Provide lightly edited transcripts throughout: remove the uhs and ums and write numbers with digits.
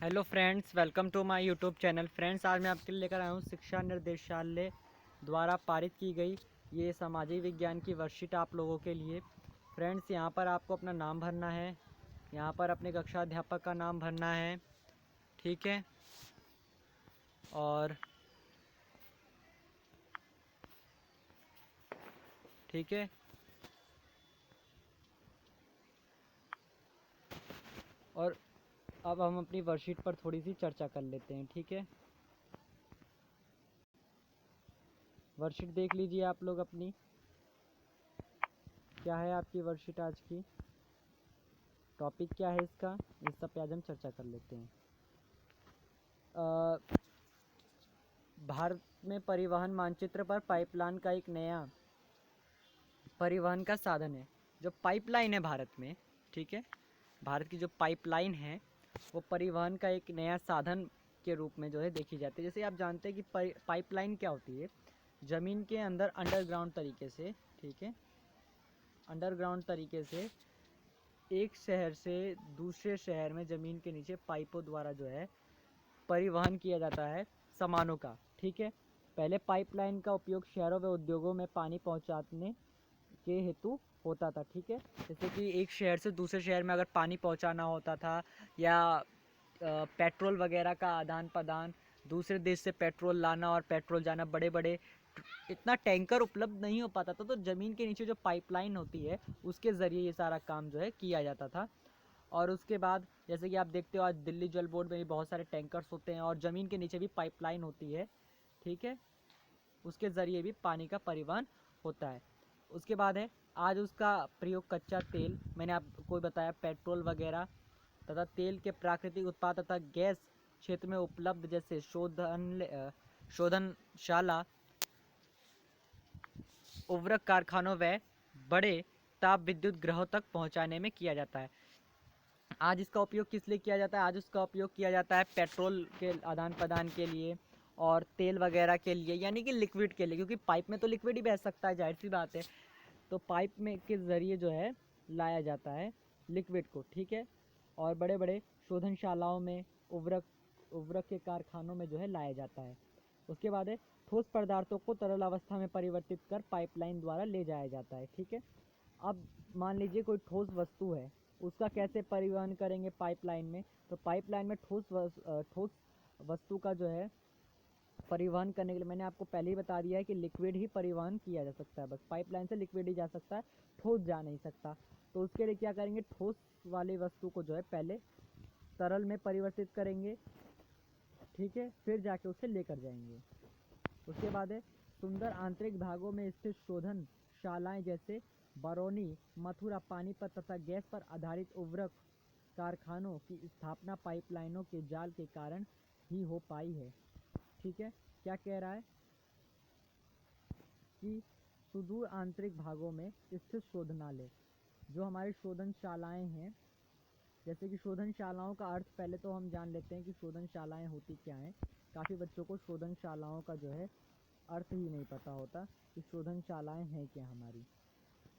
Hello friends, welcome to my YouTube channel. Friends, आज मैं आपके लिए लेकर आया हूँ शिक्षा निर्देशालय द्वारा पारित की गई ये सामाजिक विज्ञान की वर्कशीट आप लोगों के लिए। फ्रेंड्स, यहाँ पर आपको अपना नाम भरना है, यहाँ पर अपने कक्षा अध्यापक का नाम भरना है, ठीक है। और ठीक है, और अब हम अपनी वर्कशीट पर थोड़ी सी चर्चा कर लेते हैं, ठीक है। वर्कशीट देख लीजिए आप लोग अपनी, क्या है आपकी वर्कशीट आज की, टॉपिक क्या है इसका, इस सब पे आज हम चर्चा कर लेते हैं। भारत में परिवहन मानचित्र पर पाइपलाइन का एक नया परिवहन का साधन है। जो पाइपलाइन है भारत में, ठीक है, भारत की जो पाइपलाइन है वो परिवहन का एक नया साधन के रूप में जो है देखी जाती है। जैसे आप जानते हैं कि पाइपलाइन क्या होती है, ज़मीन के अंदर अंडरग्राउंड तरीके से, ठीक है, अंडरग्राउंड तरीके से एक शहर से दूसरे शहर में ज़मीन के नीचे पाइपों द्वारा जो है परिवहन किया जाता है सामानों का, ठीक है। पहले पाइपलाइन का उपयोग शहरों व उद्योगों में पानी पहुंचाने के हेतु होता था, ठीक है। जैसे कि एक शहर से दूसरे शहर में अगर पानी पहुंचाना होता था, या पेट्रोल वगैरह का आदान प्रदान, दूसरे देश से पेट्रोल लाना और पेट्रोल जाना, बड़े बड़े इतना टैंकर उपलब्ध नहीं हो पाता था, तो ज़मीन के नीचे जो पाइपलाइन होती है उसके ज़रिए ये सारा काम जो है किया जाता था। और उसके बाद जैसे कि आप देखते हो आज दिल्ली जल बोर्ड में भी बहुत सारे टैंकर्स होते हैं और ज़मीन के नीचे भी पाइपलाइन होती है, ठीक है, उसके ज़रिए भी पानी का परिवहन होता है। उसके बाद है आज उसका प्रयोग कच्चा तेल, मैंने आपको बताया पेट्रोल वगैरह तथा तेल के प्राकृतिक उत्पाद तथा गैस क्षेत्र में उपलब्ध, जैसे शोधनशाला, उर्वरक कारखानों व बड़े ताप विद्युत ग्रहों तक पहुंचाने में किया जाता है। आज इसका उपयोग किस लिए किया जाता है? आज उसका उपयोग किया जाता है पेट्रोल के आदान प्रदान के लिए और तेल वगैरह के लिए, यानी कि लिक्विड के लिए, क्योंकि पाइप में तो लिक्विड ही बह सकता है, जाहिर सी बात है। तो पाइप में के ज़रिए जो है लाया जाता है लिक्विड को, ठीक है। और बड़े बड़े शोधनशालाओं में उर्वरक उर्वरक के कारखानों में जो है लाया जाता है। उसके बाद है ठोस पदार्थों को तरल अवस्था में परिवर्तित कर पाइपलाइन द्वारा ले जाया जाता है, ठीक है। अब मान लीजिए कोई ठोस वस्तु है, उसका कैसे परिवहन करेंगे पाइपलाइन में? तो पाइपलाइन में ठोस वस्तु का जो है परिवहन करने के लिए मैंने आपको पहले ही बता दिया है कि लिक्विड ही परिवहन किया जा सकता है, बस पाइपलाइन से लिक्विड ही जा सकता है, ठोस जा नहीं सकता। तो उसके लिए क्या करेंगे, ठोस वाली वस्तु को जो है पहले तरल में परिवर्तित करेंगे, ठीक है, फिर जाके उसे लेकर जाएंगे। उसके बाद है सुंदर आंतरिक भागों में स्थित शोधन शालाएं जैसे बरौनी, मथुरा, पानीपत तथा गैस पर आधारित उर्वरक कारखानों की स्थापना पाइपलाइनों के जाल के कारण ही हो पाई है, ठीक है। क्या कह रहा है कि सुदूर आंतरिक भागों में स्थित शोधनालय, जो हमारी शोधनशालाएं हैं, जैसे कि शोधनशालाओं का अर्थ पहले तो हम जान लेते हैं कि शोधनशालाएं होती क्या हैं। काफ़ी बच्चों को शोधनशालाओं का जो है अर्थ ही नहीं पता होता कि शोधनशालाएं हैं क्या हमारी।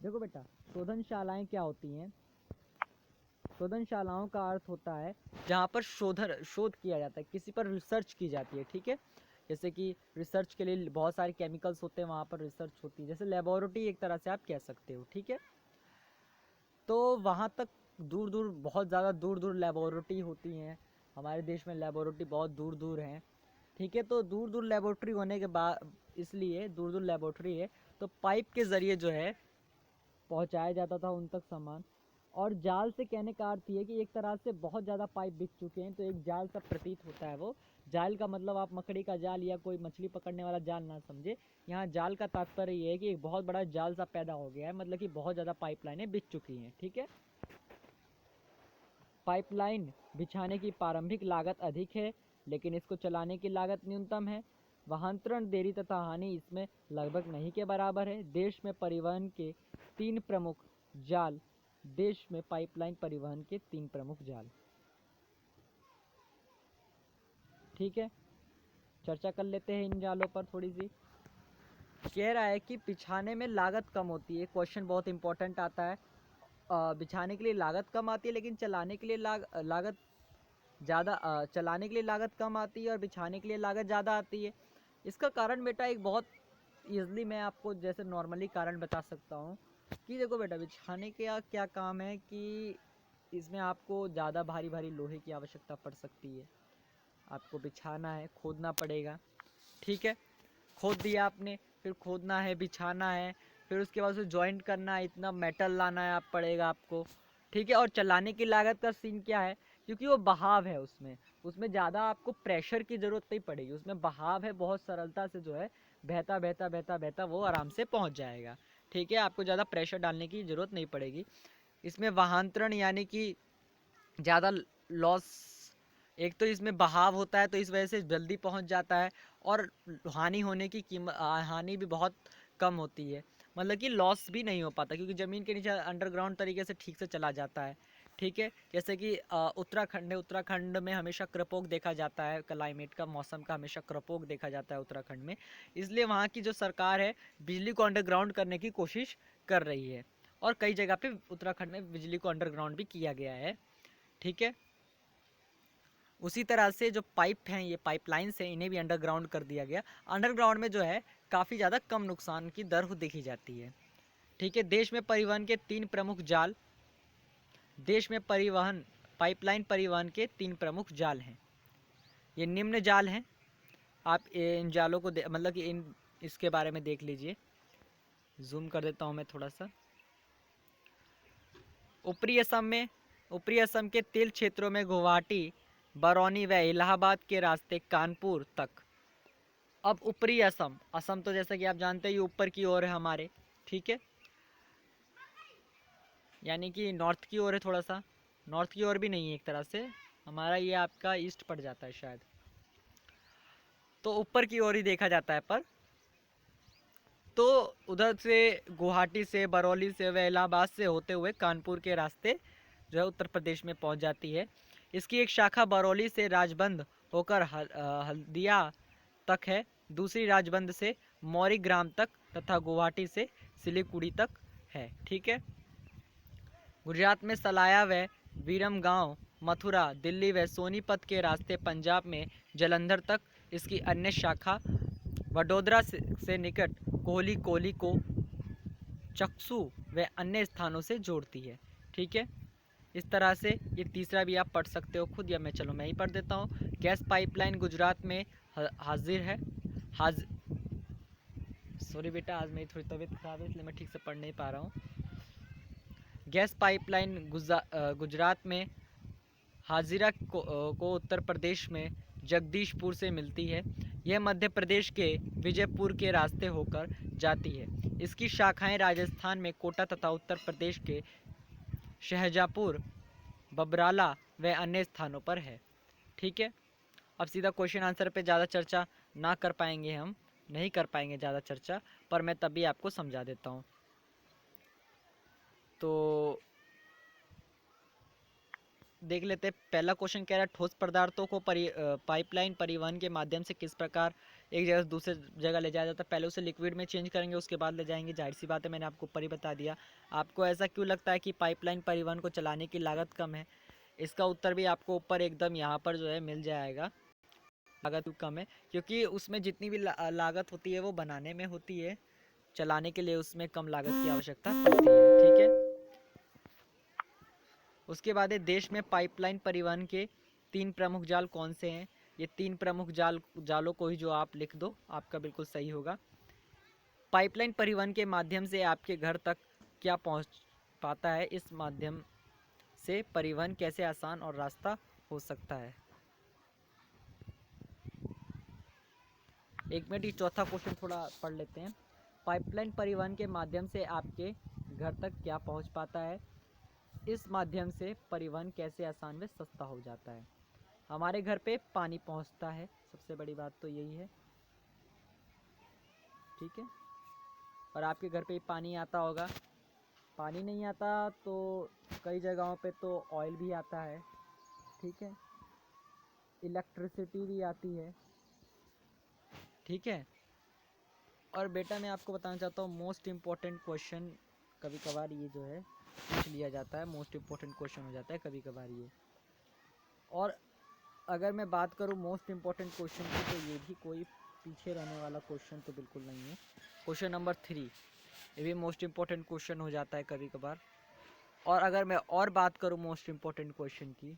देखो बेटा, शोधनशालाएं क्या होती हैं? शोधनशालाओं का अर्थ होता है जहाँ पर शोध किया जाता है, किसी पर रिसर्च की जाती है, ठीक है। जैसे कि रिसर्च के लिए बहुत सारे केमिकल्स होते हैं, वहाँ पर रिसर्च होती है, जैसे लेबोरेटरी एक तरह से आप कह सकते हो, ठीक है। तो वहाँ तक दूर दूर, बहुत ज़्यादा दूर दूर लेबोरेटरी होती हैं, हमारे देश में लेबोरेटरी बहुत दूर दूर हैं, ठीक है। तो दूर दूर लेबोरेटरी होने के बाद, इसलिए दूर दूर लेबोरेटरी है, तो पाइप के ज़रिए जो है पहुंचाया जाता था उन तक सामान। और जाल से कहने का अर्थ ये कि एक तरह से बहुत ज़्यादा पाइप बिक चुके हैं, तो एक जाल सा प्रतीत होता है वो। जाल का मतलब आप मकड़ी का जाल या कोई मछली पकड़ने वाला जाल ना समझे, यहाँ जाल का तात्पर्य ये है कि एक बहुत बड़ा जाल सा पैदा हो गया है, मतलब कि बहुत ज़्यादा पाइपलाइनें बिक चुकी हैं, ठीक है। पाइपलाइन बिछाने की प्रारंभिक लागत अधिक है, लेकिन इसको चलाने की लागत न्यूनतम है। वाहनतरण, देरी तथा हानि इसमें लगभग नहीं के बराबर है। देश में परिवहन के तीन प्रमुख जाल देश में पाइपलाइन परिवहन के तीन प्रमुख जाल, ठीक है। चर्चा कर लेते हैं इन जालों पर थोड़ी सी। कह रहा है कि बिछाने में लागत कम होती है, क्वेश्चन बहुत इंपॉर्टेंट आता है। बिछाने के लिए लागत कम आती है, लेकिन चलाने के लिए लागत ज़्यादा चलाने के लिए लागत कम आती है और बिछाने के लिए लागत ज़्यादा आती है। इसका कारण बेटा एक बहुत ईज़िली मैं आपको जैसे नॉर्मली कारण बता सकता हूँ कि देखो बेटा, बिछाने का क्या काम है कि इसमें आपको ज़्यादा भारी भारी लोहे की आवश्यकता पड़ सकती है। आपको बिछाना है, खोदना पड़ेगा, ठीक है। खोद दिया आपने, फिर खोदना है, बिछाना है, फिर उसके बाद उसे जॉइंट करना है, इतना मेटल लाना है आप पड़ेगा आपको, ठीक है। और चलाने की लागत का सीन क्या है, क्योंकि वो बहाव है उसमें उसमें ज़्यादा आपको प्रेशर की ज़रूरत नहीं पड़ेगी, उसमें बहाव है, बहुत सरलता से जो है बहता बहता बहता बहता वो आराम से पहुंच जाएगा, ठीक है। आपको ज़्यादा प्रेशर डालने की ज़रूरत नहीं पड़ेगी। इसमें वाहांतरण यानी कि ज़्यादा लॉस, एक तो इसमें बहाव होता है तो इस वजह से जल्दी पहुंच जाता है, और हानि होने की हानि भी बहुत कम होती है, मतलब कि लॉस भी नहीं हो पाता क्योंकि ज़मीन के नीचे अंडरग्राउंड तरीके से ठीक से चला जाता है, ठीक है। जैसे कि उत्तराखंड है, उत्तराखंड में हमेशा क्रपोक देखा जाता है, क्लाइमेट का, मौसम का हमेशा क्रपोक देखा जाता है उत्तराखंड में, इसलिए वहाँ की जो सरकार है बिजली को अंडरग्राउंड करने की कोशिश कर रही है, और कई जगह पे उत्तराखंड में बिजली को अंडरग्राउंड भी किया गया है, ठीक है। उसी तरह से जो पाइप हैं, ये पाइपलाइंस हैं, इन्हें भी अंडरग्राउंड कर दिया गया। अंडरग्राउंड में जो है काफ़ी ज़्यादा कम नुकसान की दर देखी जाती है, ठीक है। देश में परिवहन के तीन प्रमुख जाल, देश में परिवहन पाइपलाइन परिवहन के तीन प्रमुख जाल हैं। ये निम्न जाल हैं, आप इन जालों को मतलब कि इन इसके बारे में देख लीजिए, जूम कर देता हूँ मैं थोड़ा सा। ऊपरी असम के तिल क्षेत्रों में गुवाहाटी, बरौनी व इलाहाबाद के रास्ते कानपुर तक। अब ऊपरी असम, असम तो जैसा कि आप जानते हैं ये ऊपर की ओर है हमारे, ठीक है, यानी कि नॉर्थ की ओर है, थोड़ा सा नॉर्थ की ओर भी नहीं है, एक तरह से हमारा ये आपका ईस्ट पड़ जाता है शायद, तो ऊपर की ओर ही देखा जाता है। पर तो उधर से गुवाहाटी से, बरौली से व इलाहाबाद से होते हुए कानपुर के रास्ते जो है उत्तर प्रदेश में पहुंच जाती है। इसकी एक शाखा बरौली से राजबंद होकर हल्दिया तक है, दूसरी राजबंद से मौरीग्राम तक तथा गुवाहाटी से सिलीगुड़ी तक है, ठीक है। गुजरात में सलाया व विरमगांव, मथुरा, दिल्ली व सोनीपत के रास्ते, पंजाब में जलंधर तक इसकी अन्य शाखा वडोदरा से निकट कोहली को चक्सू व अन्य स्थानों से जोड़ती है, ठीक है। इस तरह से ये तीसरा भी आप पढ़ सकते हो खुद, या मैं ही पढ़ देता हूँ। गैस पाइपलाइन गुजरात में हाजिर है, सॉरी बेटा, आज मेरी थोड़ी तबीयत खराब है इसलिए मैं ठीक से पढ़ नहीं पा रहा हूँ। गैस पाइपलाइन गुजरात में हाजिरा को उत्तर प्रदेश में जगदीशपुर से मिलती है। यह मध्य प्रदेश के विजयपुर के रास्ते होकर जाती है। इसकी शाखाएं राजस्थान में कोटा तथा उत्तर प्रदेश के शाहजहाँपुर, बबराला व अन्य स्थानों पर है, ठीक है। अब सीधा क्वेश्चन आंसर पे ज़्यादा चर्चा ना कर पाएंगे, हम नहीं कर पाएंगे ज़्यादा चर्चा, पर मैं तभी आपको समझा देता हूँ। तो देख लेते हैं, पहला क्वेश्चन कह रहा है ठोस पदार्थों को पाइपलाइन परिवहन के माध्यम से किस प्रकार एक जगह से दूसरे जगह ले जाया जाता है। पहले उसे लिक्विड में चेंज करेंगे, उसके बाद ले जाएंगे, जाहिर सी बात है, मैंने आपको ऊपर ही बता दिया। आपको ऐसा क्यों लगता है कि पाइपलाइन परिवहन को चलाने की लागत कम है, इसका उत्तर भी आपको ऊपर एकदम यहाँ पर जो है मिल जाएगा। लागत कम है क्योंकि उसमें जितनी भी लागत होती है वो बनाने में होती है, चलाने के लिए उसमें कम लागत की आवश्यकता पड़ती है, ठीक है। उसके बाद है देश में पाइपलाइन परिवहन के तीन प्रमुख जाल कौन से हैं। ये तीन प्रमुख जालों को ही जो आप लिख दो, आपका बिल्कुल सही होगा। पाइपलाइन परिवहन के माध्यम से आपके घर तक क्या पहुंच पाता है, इस माध्यम से परिवहन कैसे आसान और रास्ता हो सकता है। एक मिनट, ये चौथा क्वेश्चन थोड़ा पढ़ लेते हैं। पाइपलाइन परिवहन के माध्यम से आपके घर तक क्या पहुंच पाता है, इस माध्यम से परिवहन कैसे आसान व सस्ता हो जाता है। हमारे घर पे पानी पहुंचता है, सबसे बड़ी बात तो यही है, ठीक है। और आपके घर पे पानी आता होगा, पानी नहीं आता तो कई जगहों पे तो ऑयल भी आता है, ठीक है, इलेक्ट्रिसिटी भी आती है, ठीक है। और बेटा मैं आपको बताना चाहता हूँ मोस्ट इम्पॉर्टेंट क्वेश्चन, कभी कभार ये जो है पूछ लिया जाता है, मोस्ट इम्पॉर्टेंट क्वेश्चन हो जाता है कभी कभार ये। और अगर मैं बात करूँ मोस्ट इम्पॉर्टेंट क्वेश्चन की, तो ये भी कोई पीछे रहने वाला क्वेश्चन तो बिल्कुल नहीं है। क्वेश्चन नंबर 3 ये भी मोस्ट इम्पॉर्टेंट क्वेश्चन हो जाता है कभी कभार। और अगर मैं और बात करूँ मोस्ट इम्पॉर्टेंट क्वेश्चन की,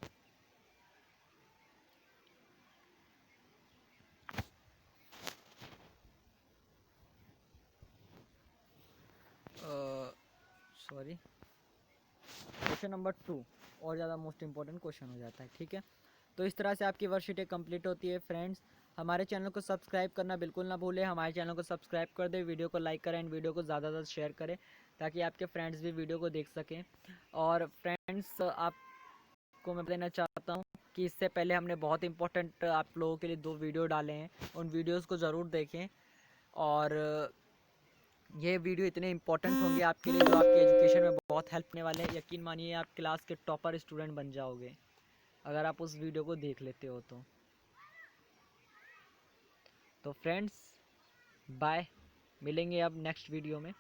सॉरी, क्वेश्चन नंबर 2 और ज़्यादा मोस्ट इम्पॉर्टेंट क्वेश्चन हो जाता है। ठीक है, तो इस तरह से आपकी वर्कशीटें कंप्लीट होती है। फ्रेंड्स, हमारे चैनल को सब्सक्राइब करना बिल्कुल ना भूलें। हमारे चैनल को सब्सक्राइब कर दें, वीडियो को लाइक करें एंड वीडियो को ज़्यादा से ज़्यादा शेयर करें ताकि आपके फ्रेंड्स भी वीडियो को देख सकें। और फ्रेंड्स, आपको मैं बताना चाहता हूँ कि इससे पहले हमने बहुत इंपॉर्टेंट आप लोगों के लिए 2 वीडियो डाले हैं, उन वीडियोज़ को ज़रूर देखें। और ये वीडियो इतने इंपॉर्टेंट होंगे आपके लिए जो आपके एजुकेशन में बहुत हेल्प करने वाले हैं। यकीन मानिए आप क्लास के टॉपर स्टूडेंट बन जाओगे अगर आप उस वीडियो को देख लेते हो तो फ्रेंड्स, बाय, मिलेंगे अब नेक्स्ट वीडियो में।